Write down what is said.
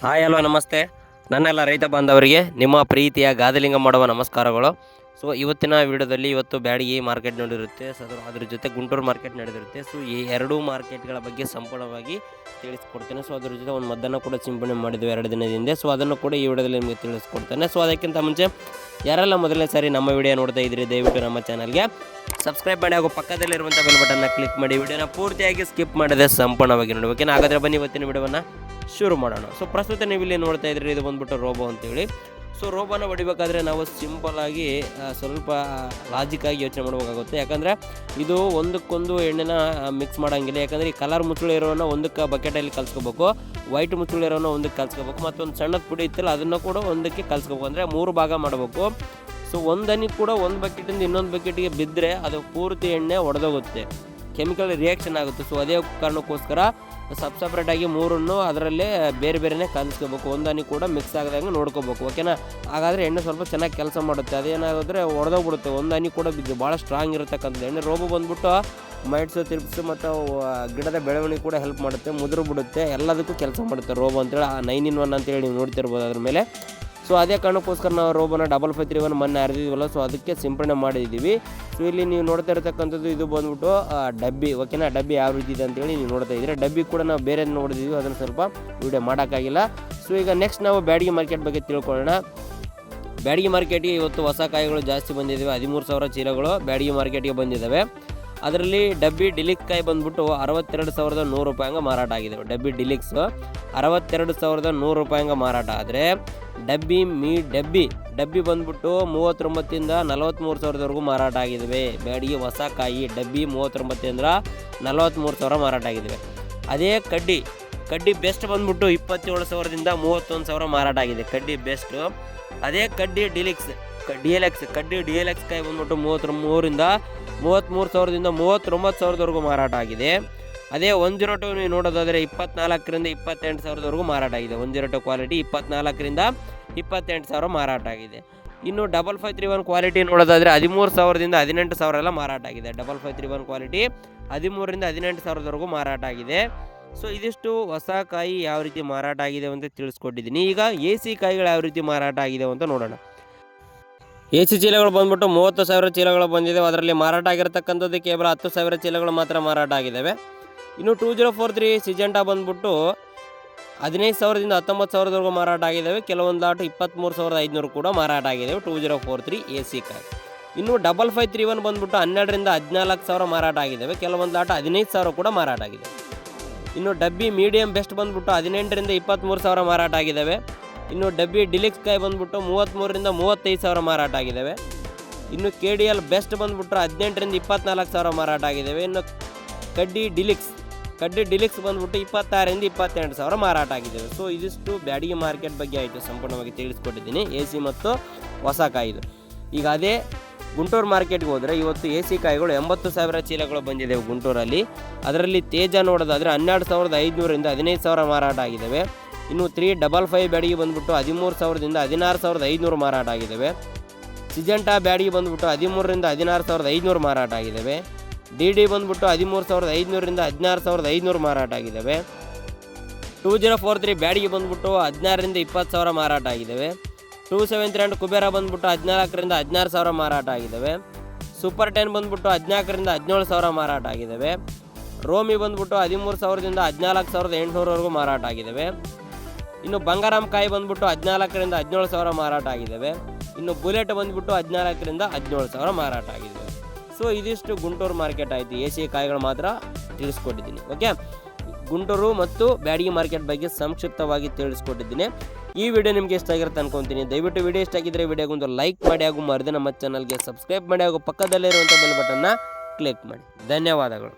Hi hello ನಮಸ್ತೆ. ನನ್ನೆಲ್ಲ ರೈತ ಬಾಂಧವರಿಗೆ ನಿಮ್ಮ ಪ್ರೀತಿಯ ಗಾದಿಲಿಂಗ ಮಾಡುವ ನಮಸ್ಕಾರಗಳು. ಸೊ ಇವತ್ತಿನ ವಿಡಿಯೋದಲ್ಲಿ ಇವತ್ತು ಬ್ಯಾಡಗಿ ಮಾರ್ಕೆಟ್ ನಡೆದಿರುತ್ತೆ, ಸೊ ಅದ್ರ ಜೊತೆ ಗುಂಟೂರು ಮಾರ್ಕೆಟ್ ನಡೆದಿರುತ್ತೆ. ಸೊ ಈ ಎರಡೂ ಮಾರ್ಕೆಟ್ಗಳ ಬಗ್ಗೆ ಸಂಪೂರ್ಣವಾಗಿ ತಿಳಿಸ್ಕೊಡ್ತೇನೆ. ಸೊ ಅದ್ರ ಜೊತೆ ಒಂದು ಮದ್ದನ್ನು ಕೂಡ ಸಿಂಪಡಣೆ ಮಾಡಿದ್ವಿ 2 ದಿನದ ಹಿಂದೆ. ಸೊ ಅದನ್ನು ಕೂಡ ಈ ವಿಡಿಯೋದಲ್ಲಿ ನಿಮಗೆ ತಿಳಿಸ್ಕೊಡ್ತೇನೆ. ಸೊ ಅದಕ್ಕಿಂತ ಮುಂಚೆ ಯಾರೆಲ್ಲ ಮೊದಲನೇ ಸಾರಿ ನಮ್ಮ ವಿಡಿಯೋ ನೋಡ್ತಾ ಇದ್ರಿ ದಯವಿಟ್ಟು ನಮ್ಮ ಚಾನಲ್ಗೆ ಸಬ್ಸ್ಕ್ರೈಬ್ ಮಾಡಿ ಹಾಗೂ ಪಕ್ಕದಲ್ಲಿರುವಂಥ ಬೆಲ್ ಬಟನ್ನ ಕ್ಲಿಕ್ ಮಾಡಿ ವಿಡಿಯೋನ ಪೂರ್ತಿಯಾಗಿ ಸ್ಕಿಪ್ ಮಾಡಿದೆ ಸಂಪೂರ್ಣವಾಗಿ ನೋಡಬೇಕೇನು. ಹಾಗಾದರೆ ಬನ್ನಿ ಇವತ್ತಿನ ವಿಡಿಯೋವನ್ನು ಶುರು ಮಾಡೋಣ. ಸೊ ಪ್ರಸ್ತುತ ನೀವು ಇಲ್ಲಿ ನೋಡ್ತಾ ಇದ್ರಿ, ಇದು ಬಂದ್ಬಿಟ್ಟು ರೋಬೋ ಅಂತೇಳಿ. ಸೊ ರೋಬೋನ ಹೊಡಿಬೇಕಾದ್ರೆ ನಾವು ಸಿಂಪಲ್ಲಾಗಿ ಸ್ವಲ್ಪ ಲಾಜಿಕ್ಕಾಗಿ ಯೋಚನೆ ಮಾಡಬೇಕಾಗುತ್ತೆ. ಯಾಕಂದರೆ ಇದು ಒಂದಕ್ಕೊಂದು ಎಣ್ಣೆನ ಮಿಕ್ಸ್ ಮಾಡೋಂಗಿಲ್ಲ. ಯಾಕಂದರೆ ಈ ಕಲರ್ ಮುಚ್ಚುಳು ಇರೋನ ಒಂದಕ್ಕೆ ಬಕೆಟಲ್ಲಿ ಕಲಿಸ್ಕೋಬೇಕು, ವೈಟ್ ಮುಚ್ಚುಳು ಇರೋನ ಒಂದಕ್ಕೆ ಕಲಿಸ್ಕೋಬೇಕು, ಮತ್ತೊಂದು ಸಣ್ಣದ ಪುಡಿ ಇತ್ತಲ್ಲ ಅದನ್ನು ಕೂಡ ಒಂದಕ್ಕೆ ಕಲಿಸ್ಕೋಬೇಕು. ಅಂದರೆ 3 ಭಾಗ ಮಾಡಬೇಕು. ಸೊ ಒಂದನಿ ಕೂಡ ಒಂದು ಬಕೆಟಿಂದ ಇನ್ನೊಂದು ಬಕೆಟಿಗೆ ಬಿದ್ದರೆ ಅದು ಪೂರ್ತಿ ಎಣ್ಣೆ ಒಡೆದೋಗುತ್ತೆ, ಕೆಮಿಕಲ್ ರಿಯಾಕ್ಷನ್ ಆಗುತ್ತೆ. ಸೊ ಅದೇ ಕಾರಣಕ್ಕೋಸ್ಕರ ಸಪ್ರೇಟಾಗಿ 3 ಅದರಲ್ಲೇ ಬೇರೆ ಬೇರೆನೇ ಕಲಿಸ್ಕೋಬೇಕು. ಒಂದನಿ ಕೂಡ ಮಿಕ್ಸ್ ಆಗದಂಗೆ ನೋಡ್ಕೋಬೇಕು, ಓಕೆನಾ. ಹಾಗಾದರೆ ಎಣ್ಣೆ ಸ್ವಲ್ಪ ಚೆನ್ನಾಗಿ ಕೆಲಸ ಮಾಡುತ್ತೆ. ಅದೇನಾದರೆ ಒಡೆದೋಗ್ಬಿಡುತ್ತೆ, ಒಂದನಿ ಕೂಡ ಬಿದ್ದು ಭಾಳ ಸ್ಟ್ರಾಂಗ್ ಇರತಕ್ಕಂಥದ್ದು ಎಣ್ಣೆ. ರೋಬೋ ಬಂದ್ಬಿಟ್ಟು ಮೈಟ್ಸು ತಿರ್ಪ್ಸು ಮತ್ತು ಗಿಡದ ಬೆಳವಣಿಗೆ ಕೂಡ ಹೆಲ್ಪ್ ಮಾಡುತ್ತೆ, ಮುದುರು ಬಿಡುತ್ತೆ, ಎಲ್ಲದಕ್ಕೂ ಕೆಲಸ ಮಾಡುತ್ತೆ ರೋಬೋ ಅಂತೇಳಿ. 9-in-1 ಅಂತೇಳಿ ನೀವು ನೋಡ್ತಿರ್ಬೋದು ಅದ್ರ ಮೇಲೆ. ಸೊ ಅದೇ ಕಾರಣಕ್ಕೋಸ್ಕರ ನಾವು ರೋಬೋನ 5531 ಮೊನ್ನೆ ಅರಿದಿದ್ವಲ್ಲ, ಸೊ ಅದಕ್ಕೆ ಸಿಂಪಡಣೆ ಮಾಡಿದ್ದೀವಿ. ಸೊ ಇಲ್ಲಿ ನೀವು ನೋಡ್ತಾ ಇರತಕ್ಕಂಥದ್ದು ಇದು ಬಂದ್ಬಿಟ್ಟು ಡಬ್ಬಿ, ಓಕೆನಾ. ಡಬ್ಬಿ ಯಾವ ರೀತಿ ಇದೆ ಅಂತೇಳಿ ನೀವು ನೋಡ್ತಾ ಇದ್ದೀರಿ. ಡಬ್ಬಿ ಕೂಡ ನಾವು ಬೇರೆ ನೋಡಿದ್ದೀವಿ, ಅದನ್ನು ಸ್ವಲ್ಪ ವಿಡಿಯೋ ಮಾಡೋಕ್ಕಾಗಿಲ್ಲ. ಸೊ ಈಗ ನೆಕ್ಸ್ಟ್ ನಾವು ಬ್ಯಾಡಗಿ ಮಾರ್ಕೆಟ್ ಬಗ್ಗೆ ತಿಳ್ಕೊಳ್ಳೋಣ. ಬ್ಯಾಡಗಿ ಮಾರ್ಕೆಟಿಗೆ ಇವತ್ತು ಹೊಸ ಕಾಯಿಗಳು ಜಾಸ್ತಿ ಬಂದಿದ್ದಾವೆ. 13,000 ಚೀಲಗಳು ಬ್ಯಾಡಗಿ ಮಾರ್ಕೆಟಿಗೆ ಬಂದಿದ್ದಾವೆ. ಅದರಲ್ಲಿ ಡಬ್ಬಿ ಡಿಲಿಕ್ಸ್ ಕಾಯಿ ಬಂದ್ಬಿಟ್ಟು 62,100 ರೂಪಾಯಿಗೆ ಮಾರಾಟ ಆಗಿದೆ. ಡಬ್ಬಿ ಡಿಲಿಕ್ಸ್ 62,100 ರೂಪಾಯಿಗೆ ಮಾರಾಟ ಆದರೆ ಡಬ್ಬಿ ಬಂದ್ಬಿಟ್ಟು 39ರಿಂದ 43,000ವರೆಗೂ ಮಾರಾಟ ಆಗಿದ್ದಾವೆ. ಬ್ಯಾಡಗಿ ಹೊಸ ಕಾಯಿ ಡಬ್ಬಿ 39ರಿಂದ 43,000 ಮಾರಾಟ ಆಗಿದ್ದಾವೆ. ಅದೇ ಕಡ್ಡಿ ಬೆಸ್ಟ್ ಬಂದ್ಬಿಟ್ಟು 27,000ದಿಂದ 31,000 ಮಾರಾಟ ಆಗಿದೆ, ಕಡ್ಡಿ ಬೆಸ್ಟ್. ಅದೇ ಕಡ್ಡಿ ಡಿಎಲ್ಎಕ್ಸ್ ಕಾಯಿ ಬಂದ್ಬಿಟ್ಟು 33ರಿಂದ 33,000ದಿಂದ 39,000ವರೆಗೂ ಮಾರಾಟ ಆಗಿದೆ. ಅದೇ 102 ನೀವು ನೋಡೋದಾದರೆ 24ರಿಂದ 28,000ವರೆಗೂ ಮಾರಾಟ ಆಗಿದೆ. 102 ಕ್ವಾಲಿಟಿ 24ರಿಂದ 28,000 ಮಾರಾಟ ಆಗಿದೆ. ಇನ್ನು 5531 ಕ್ವಾಲಿಟಿ ನೋಡೋದಾದರೆ 13,000ದಿಂದ 18,000 ಎಲ್ಲ ಮಾರಾಟ ಆಗಿದೆ. 5531 ಕ್ವಾಲಿಟಿ 13ರಿಂದ 18,000ವರೆಗೂ ಮಾರಾಟ ಆಗಿದೆ. ಸೊ ಇದಿಷ್ಟು ಹೊಸ ಕಾಯಿ ಯಾವ ರೀತಿ ಮಾರಾಟ ಆಗಿದೆ ಅಂತ ತಿಳಿಸ್ಕೊಟ್ಟಿದ್ದೀನಿ. ಈಗ AC ಕಾಯಿಗಳು ಯಾವ ರೀತಿ ಮಾರಾಟ ಆಗಿದೆ ಅಂತ ನೋಡೋಣ. AC ಚೀಲಗಳು ಬಂದ್ಬಿಟ್ಟು 30,000 ಚೀಲಗಳು ಬಂದಿದೆ. ಅದರಲ್ಲಿ ಮಾರಾಟ ಆಗಿರತಕ್ಕಂಥದ್ದು ಕೇವಲ 10,000 ಚೀಲಗಳು ಮಾತ್ರ ಮಾರಾಟ ಆಗಿದ್ದಾವೆ. ಇನ್ನು 2043 ಸಿಜೆಂಟಾ ಬಂದ್ಬಿಟ್ಟು 15,000ದಿಂದ 19,000ವರೆಗೂ ಮಾರಾಟ ಆಗಿದ್ದಾವೆ. ಕೆಲವೊಂದು ಲಾಟು 23,500 ಕೂಡ ಮಾರಾಟ ಆಗಿದ್ದಾವೆ 2043 AC ಕಾಯಿ. ಇನ್ನು 5531 ಬಂದ್ಬಿಟ್ಟು 12ರಿಂದ 14,000 ಮಾರಾಟ ಆಗಿದ್ದಾವೆ. ಕೆಲವೊಂದು ಲಾಟು 15,000 ಕೂಡ ಮಾರಾಟ ಆಗಿದೆ. ಇನ್ನು ಡಬ್ಬಿ ಮೀಡಿಯಂ ಬೆಸ್ಟ್ ಬಂದ್ಬಿಟ್ಟು 18ರಿಂದ 23,000 ಮಾರಾಟ ಆಗಿದ್ದಾವೆ. ಇನ್ನು ಡಬ್ಬಿ ಡಿಲಿಕ್ಸ್ ಕಾಯಿ ಬಂದ್ಬಿಟ್ಟು 33ರಿಂದ 35,000 ಮಾರಾಟ ಆಗಿದ್ದಾವೆ. ಇನ್ನು KDL ಬೆಸ್ಟ್ ಬಂದ್ಬಿಟ್ಟು 18ರಿಂದ 24,000 ಮಾರಾಟ ಆಗಿದ್ದಾವೆ. ಇನ್ನು ಕಡ್ಡಿ ಡಿಲಿಕ್ಸ್ ಬಂದ್ಬಿಟ್ಟು 26ರಿಂದ 28,000 ಮಾರಾಟ ಆಗಿದ್ದಾವೆ. ಸೊ ಇದಿಷ್ಟು ಬ್ಯಾಡಗಿ ಮಾರ್ಕೆಟ್ ಬಗ್ಗೆ ಆಯಿತು, ಸಂಪೂರ್ಣವಾಗಿ ತಿಳಿಸ್ಕೊಟ್ಟಿದ್ದೀನಿ AC ಮತ್ತು ಹೊಸ ಕಾಯಿದು. ಈಗ ಅದೇ ಗುಂಟೂರು ಮಾರ್ಕೆಟ್ಗೆ ಹೋದರೆ ಇವತ್ತು AC ಕಾಯಿಗಳು 80,000 ಚೀಲಗಳು ಬಂದಿದ್ದಾವೆ ಗುಂಟೂರಲ್ಲಿ. ಅದರಲ್ಲಿ ತೇಜ ನೋಡೋದಾದರೆ 12,500ರಿಂದ 15,000 ಮಾರಾಟ ಆಗಿದ್ದಾವೆ. ಇನ್ನು 355 ಬ್ಯಾಡಗಿ ಬಂದ್ಬಿಟ್ಟು 13,000ದಿಂದ 16,500 ಮಾರಾಟ ಆಗಿದ್ದಾವೆ. ಸಿಜೆಂಟಾ ಬ್ಯಾಡಗಿ ಬಂದ್ಬಿಟ್ಟು 13ರಿಂದ 16,500 ಮಾರಾಟ ಆಗಿದ್ದಾವೆ. DD ಬಂದ್ಬಿಟ್ಟು 13,500ರಿಂದ 16,500 ಮಾರಾಟ ಆಗಿದ್ದಾವೆ. 2043 ಬ್ಯಾಡಗಿ ಬಂದ್ಬಿಟ್ಟು 16ರಿಂದ 20,000 ಮಾರಾಟ ಆಗಿದ್ದಾವೆ. 273 ಕುಬೇರ ಬಂದ್ಬಿಟ್ಟು 14ರಿಂದ 16,000 ಮಾರಾಟ ಆಗಿದ್ದಾವೆ. ಸೂಪರ್ 10 ಬಂದ್ಬಿಟ್ಟು 14ರಿಂದ 17,000 ಮಾರಾಟ ಆಗಿದ್ದಾವೆ. ರೋಮಿ ಬಂದ್ಬಿಟ್ಟು 13,000ದಿಂದ 14,800ವರೆಗೂ ಮಾರಾಟ ಆಗಿದ್ದಾವೆ. ಇನ್ನು ಬಂಗಾರಾಮ್ ಕಾಯಿ ಬಂದ್ಬಿಟ್ಟು 14ರಿಂದ 17,000 ಮಾರಾಟ ಆಗಿದ್ದಾವೆ. ಇನ್ನು ಬುಲೆಟ್ ಬಂದ್ಬಿಟ್ಟು 14ರಿಂದ 17,000 ಮಾರಾಟ ಆಗಿದ್ದಾವೆ. ಸೊ ಇದಿಷ್ಟು ಗುಂಟೂರು ಮಾರ್ಕೆಟ್ ಆಯಿತು. AC ಕಾಯಿಗಳು ಮಾತ್ರ ತಿಳಿಸ್ಕೊಟ್ಟಿದ್ದೀನಿ, ಓಕೆ. ಗುಂಟೂರು ಮತ್ತು ಬ್ಯಾಡಗಿ ಮಾರ್ಕೆಟ್ ಬಗ್ಗೆ ಸಂಕ್ಷಿಪ್ತವಾಗಿ ತಿಳಿಸ್ಕೊಟ್ಟಿದ್ದೀನಿ. ಈ ವಿಡಿಯೋ ನಿಮಗೆ ಇಷ್ಟ ಆಗಿರುತ್ತೆ ಅನ್ಕೊತೀನಿ. ದಯವಿಟ್ಟು ವಿಡಿಯೋ ಇಷ್ಟ ಆಗಿದ್ದರೆ ವಿಡಿಯೋಗೊಂದು ಲೈಕ್ ಮಾಡಿ ಹಾಗೂ ಮರದಿ ನಮ್ಮ ಚಾನಲ್ಗೆ ಸಬ್ಸ್ಕ್ರೈಬ್ ಮಾಡಿ ಹಾಗೂ ಪಕ್ಕದಲ್ಲಿರುವಂಥ ಬೆಲ್ ಬಟನ್ನ ಕ್ಲಿಕ್ ಮಾಡಿ. ಧನ್ಯವಾದಗಳು.